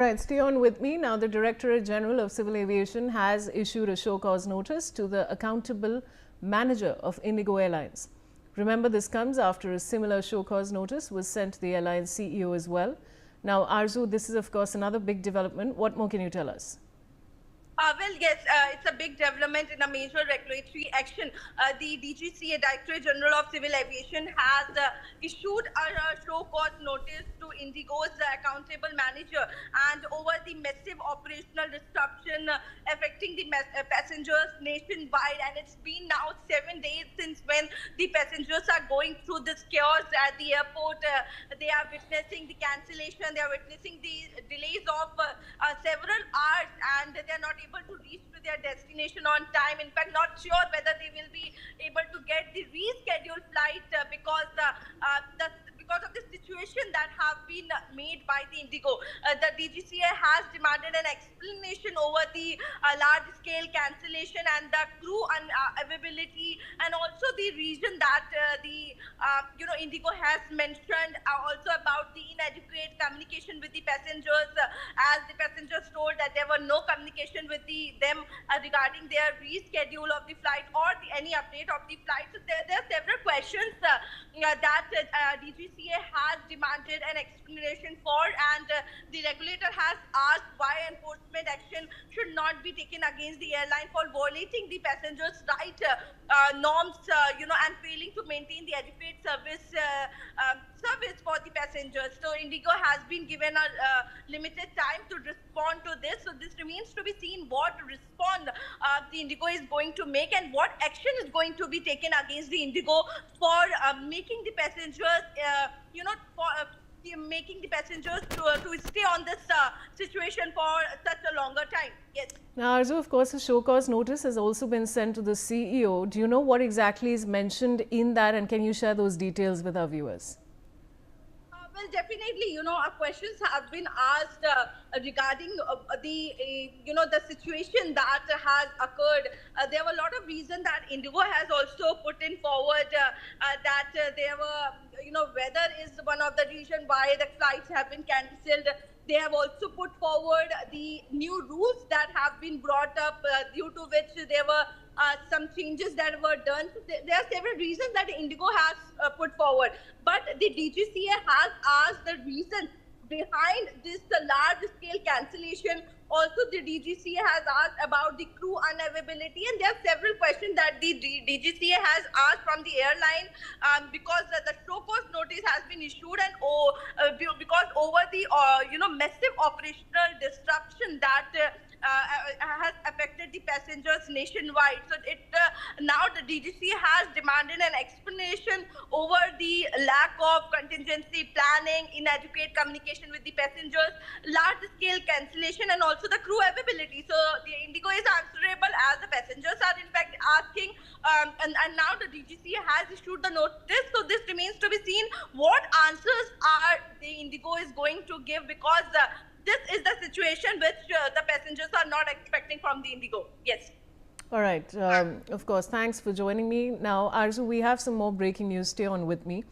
Right, stay on with me. Now, the Directorate General of Civil Aviation has issued a show cause notice to the accountable manager of Indigo Airlines. Remember, this comes after a similar show cause notice was sent to the airline's CEO as well. Now, Arzu, this is of course another big development. What more can you tell us? Well, yes, it's a big development in a major regulatory action. The DGCA, Directorate General of Civil Aviation, has issued a show cause notice to Indigo's accountable manager and over the massive operational disruption affecting the passengers nationwide. And it's been now 7 days since when the passengers are going through this chaos at the airport. They are witnessing the cancellation, they are witnessing the delays of several hours, and they are not able to reach to their destination on time. In fact, not sure whether they will be able to get the rescheduled flight because of the situation that have been made by the Indigo. The DGCA has demanded an explanation over the large-scale cancellation and the crew unavailability, and also the reason that Indigo has mentioned also about the inadequate communication with the passengers, as the passengers told that there were no communication with them regarding their reschedule of the flight or any update of the flight. So there are several questions that DGCA has demanded an explanation for, and the regulator has asked why enforcement action should not be taken against the airline for violating the passengers' right norms, and failing to maintain the adequate service for the passengers. So Indigo has been given a limited time to respond to this. So this remains to be seen what response the Indigo is going to make and what action is going to be taken against the Indigo for making the passengers, making the passengers to stay on this situation for such a longer time. Yes. Now, Arzu, of course, a show cause notice has also been sent to the CEO. Do you know what exactly is mentioned in that, and can you share those details with our viewers? Well, definitely, questions have been asked regarding the situation that has occurred. There were a lot of reasons that Indigo has also put in forward that there were, weather is one of the reasons why the flights have been cancelled. They have also put forward the new rules that have been brought up due to which there were some changes that were done. So there are several reasons that Indigo has put forward. But the DGCA has asked the reason behind this large-scale cancellation. Also, the DGCA has asked about the crew unavailability, and there are several questions that the DGCA has asked from the airline because the show cause notice has been issued, and because over the massive operational disruption that has affected the passengers nationwide. So now the DGCA has demanded an explanation over the lack of contingency planning, inadequate communication with the passengers, large-scale cancellation, and also the crew availability. So the Indigo is answerable as the passengers are in fact asking, and now the DGCA has issued the notice. So this remains to be seen what answers are the Indigo is going to give, because this is the situation which the passengers are not expecting from the Indigo. Yes. All right. Of course, thanks for joining me. Now, Arzu, we have some more breaking news. Stay on with me.